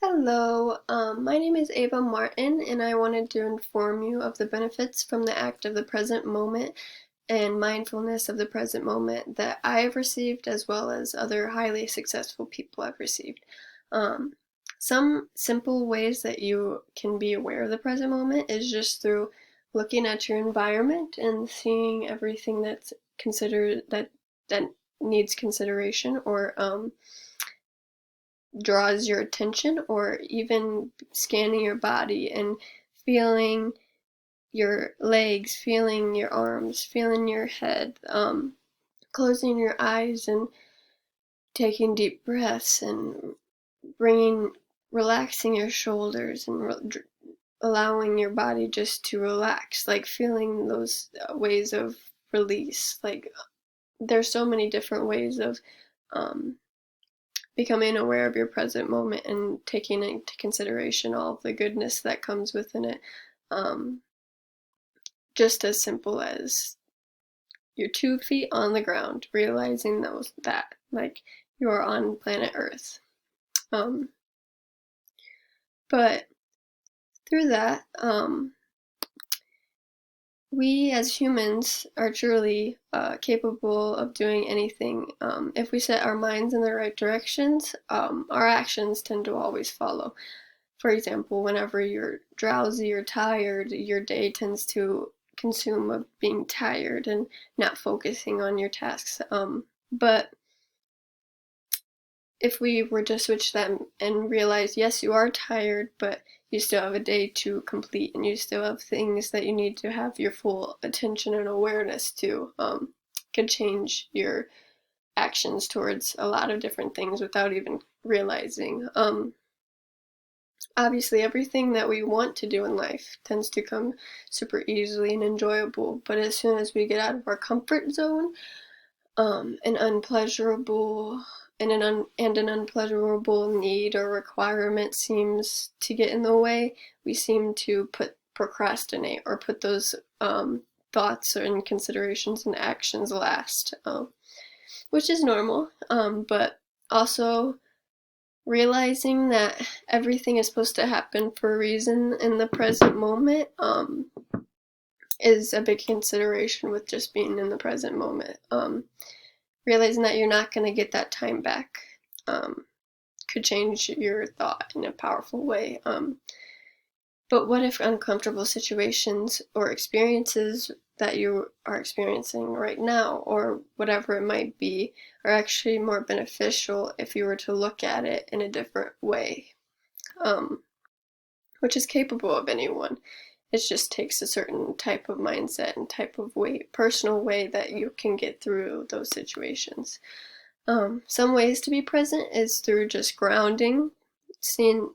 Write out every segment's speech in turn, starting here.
Hello, my name is Ava Martin, and I wanted to inform you of the benefits from the act of the present moment and mindfulness of the present moment that I have received, as well as other highly successful people have received. Um, some simple ways that you can be aware of the present moment is just through looking at your environment and seeing everything that's considered that needs consideration or draws your attention, or even scanning your body and feeling your legs, feeling your arms, feeling your head, closing your eyes and taking deep breaths and bringing, relaxing your shoulders and allowing your body just to relax, like feeling those ways of release. Like there's so many different ways of um, becoming aware of your present moment and taking into consideration all of the goodness that comes within it. Um, just as simple as your 2 feet on the ground, realizing that like you are on planet Earth. Um, but through that, we as humans are truly capable of doing anything. If we set our minds in the right directions, our actions tend to always follow. For example, whenever you're drowsy or tired, your day tends to consume of being tired and not focusing on your tasks. But if we were to switch them and realize, yes, you are tired, but you still have a day to complete and you still have things that you need to have your full attention and awareness to, could change your actions towards a lot of different things without even realizing. Obviously, everything that we want to do in life tends to come super easily and enjoyable, but as soon as we get out of our comfort zone, an unpleasurable an unpleasurable need or requirement seems to get in the way, we seem to procrastinate or put those thoughts and considerations and actions last, which is normal, but also realizing that everything is supposed to happen for a reason in the present moment is a big consideration with just being in the present moment. Realizing that you're not going to get that time back um, could change your thought in a powerful way. But what if uncomfortable situations or experiences that you are experiencing right now, or whatever it might be, are actually more beneficial if you were to look at it in a different way? Um, which is capable of anyone. It just takes a certain type of mindset and type of way, personal way that you can get through those situations. Some ways to be present is through just grounding, seeing,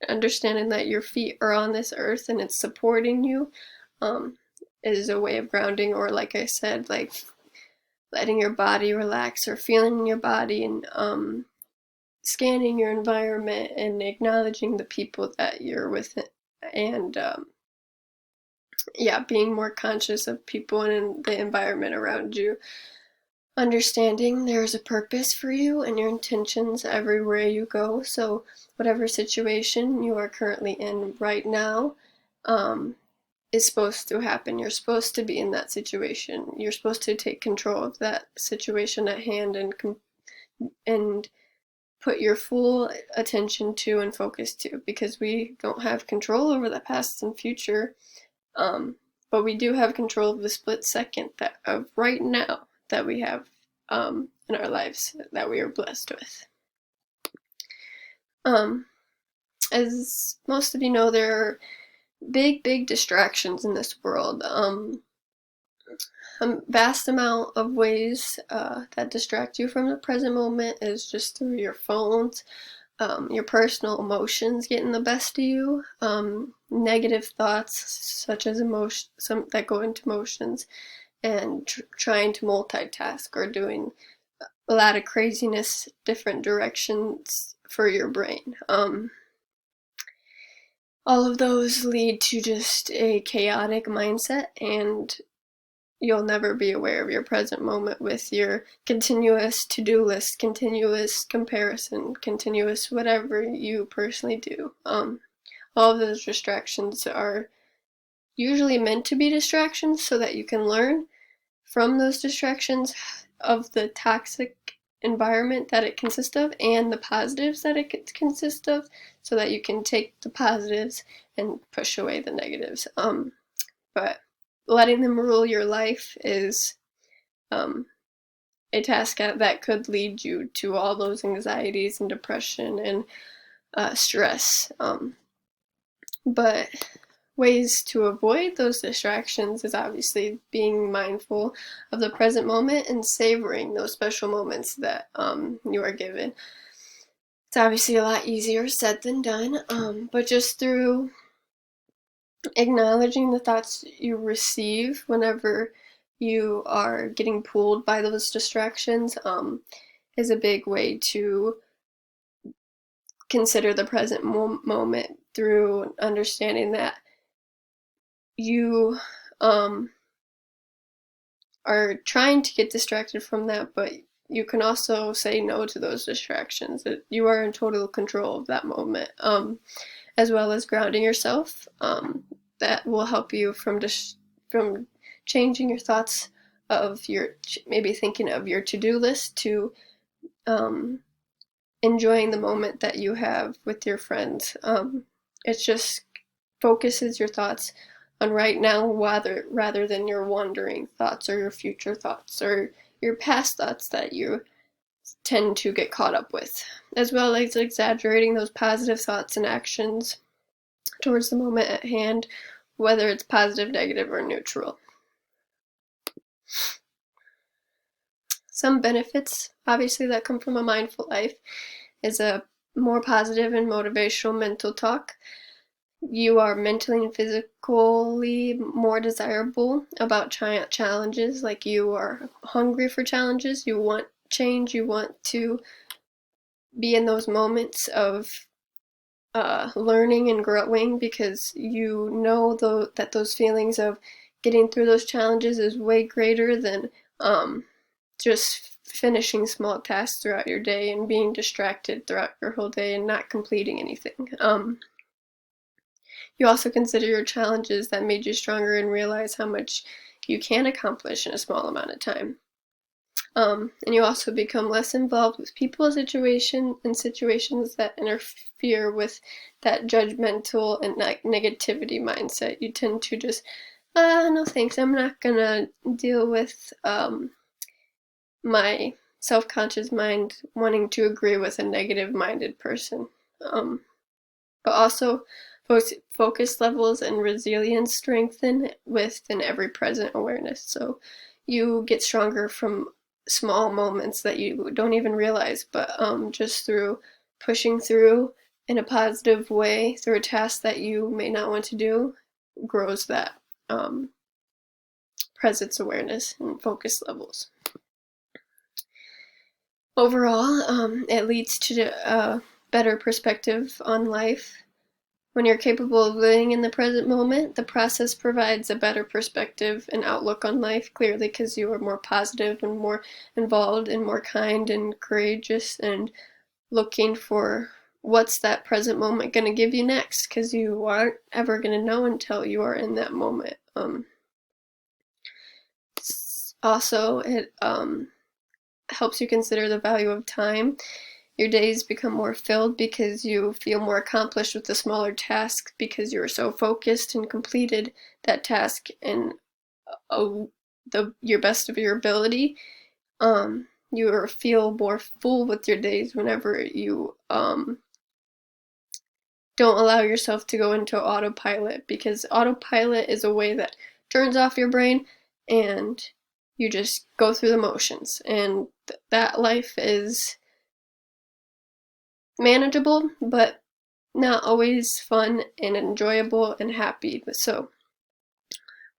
understanding that your feet are on this earth and it's supporting you, um, is a way of grounding. Or, like I said, like letting your body relax or feeling your body and scanning your environment and acknowledging the people that you're with, and yeah, being more conscious of people and the environment around you. Understanding there's a purpose for you and your intentions everywhere you go. So, whatever situation you are currently in right now um, is supposed to happen. You're supposed to be in that situation. You're supposed to take control of that situation at hand and put your full attention to and focus to, because we don't have control over the past and future, um, but we do have control of the split second that of right now that we have in our lives that we are blessed with. Um, as most of you know, there are big distractions in this world. A vast amount of ways that distract you from the present moment is just through your phones, your personal emotions getting the best of you, negative thoughts such as some that go into emotions, and trying to multitask or doing a lot of craziness, different directions for your brain. All of those lead to just a chaotic mindset, and you'll never be aware of your present moment with your continuous to-do list, continuous comparison, continuous whatever you personally do. All of those distractions are usually meant to be distractions so that you can learn from those distractions of the toxic environment that it consists of and the positives that it consists of, so that you can take the positives and push away the negatives. But letting them rule your life is a task that could lead you to all those anxieties and depression and stress. But ways to avoid those distractions is obviously being mindful of the present moment and savoring those special moments that you are given. It's obviously a lot easier said than done, but just through acknowledging the thoughts you receive whenever you are getting pulled by those distractions is a big way to consider the present moment, through understanding that you are trying to get distracted from that, but you can also say no to those distractions. That you are in total control of that moment, as well as grounding yourself. That will help you from changing your thoughts of maybe thinking of your to-do list to enjoying the moment that you have with your friends. It just focuses your thoughts on right now rather than your wandering thoughts or your future thoughts or your past thoughts that you tend to get caught up with, as well as exaggerating those positive thoughts and actions towards the moment at hand, whether it's positive, negative, or neutral. Some benefits, obviously, that come from a mindful life is a more positive and motivational mental talk. You are mentally and physically more desirable about challenges, like you are hungry for challenges, you want change, you want to be in those moments of learning and growing, because you know that those feelings of getting through those challenges is way greater than just finishing small tasks throughout your day and being distracted throughout your whole day and not completing anything. You also consider your challenges that made you stronger and realize how much you can accomplish in a small amount of time. And you also become less involved with people, situations that interfere with that judgmental and negativity mindset. You tend to just, no thanks, I'm not gonna deal with my self-conscious mind wanting to agree with a negative-minded person. But also, focus levels and resilience strengthen within every present awareness. So you get stronger from small moments that you don't even realize, but just through pushing through in a positive way through a task that you may not want to do, grows that presence awareness and focus levels. Overall, it leads to a better perspective on life. When you're capable of living in the present moment, the process provides a better perspective and outlook on life, clearly, because you are more positive and more involved and more kind and courageous and looking for what's that present moment going to give you next, because you aren't ever going to know until you are in that moment. Also, it helps you consider the value of time. Your days become more filled because you feel more accomplished with the smaller tasks, because you are so focused and completed that task in your best of your ability. You feel more full with your days whenever you don't allow yourself to go into autopilot, because autopilot is a way that turns off your brain and you just go through the motions, and that life is manageable, but not always fun and enjoyable and happy.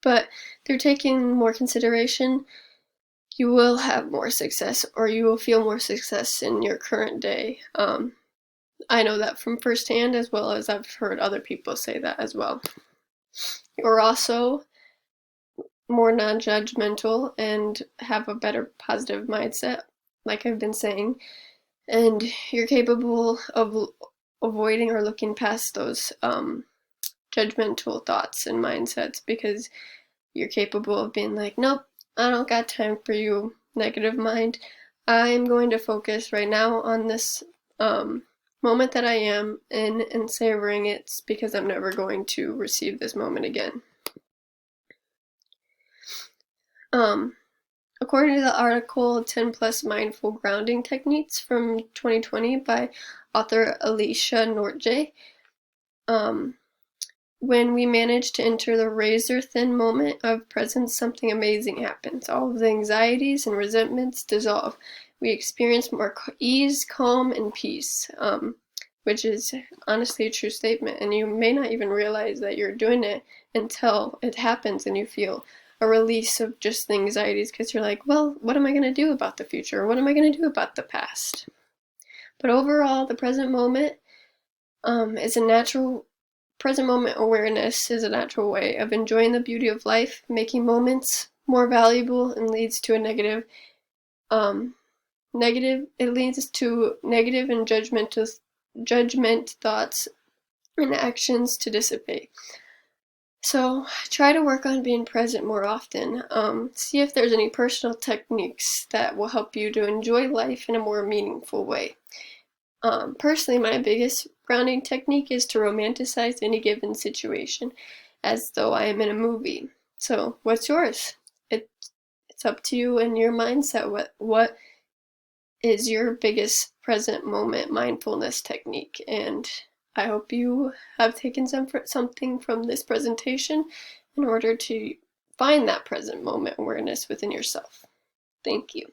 But through taking more consideration, you will have more success, or you will feel more success in your current day. I know that from firsthand, as well as I've heard other people say that as well. You're also more non-judgmental and have a better positive mindset, like I've been saying. And you're capable of avoiding or looking past those judgmental thoughts and mindsets, because you're capable of being like, nope, I don't got time for you, negative mind. I'm going to focus right now on this moment that I am in and savoring it, because I'm never going to receive this moment again. According to the article 10 Plus Mindful Grounding Techniques from 2020 by author Alicia Nortje, when we manage to enter the razor-thin moment of presence, something amazing happens. All of the anxieties and resentments dissolve. We experience more ease, calm, and peace, which is honestly a true statement. And you may not even realize that you're doing it until it happens and you feel a release of just the anxieties, because you're like, well, what am I going to do about the future? What am I going to do about the past? But overall, the present moment is a natural present moment awareness is a natural way of enjoying the beauty of life, making moments more valuable, and leads to a negative it leads to negative and judgment thoughts and actions to dissipate. So try to work on being present more often. See if there's any personal techniques that will help you to enjoy life in a more meaningful way. Personally, my biggest grounding technique is to romanticize any given situation as though I am in a movie. So, what's yours? It's up to you and your mindset. What is your biggest present moment mindfulness technique? And I hope you have taken something from this presentation in order to find that present moment awareness within yourself. Thank you.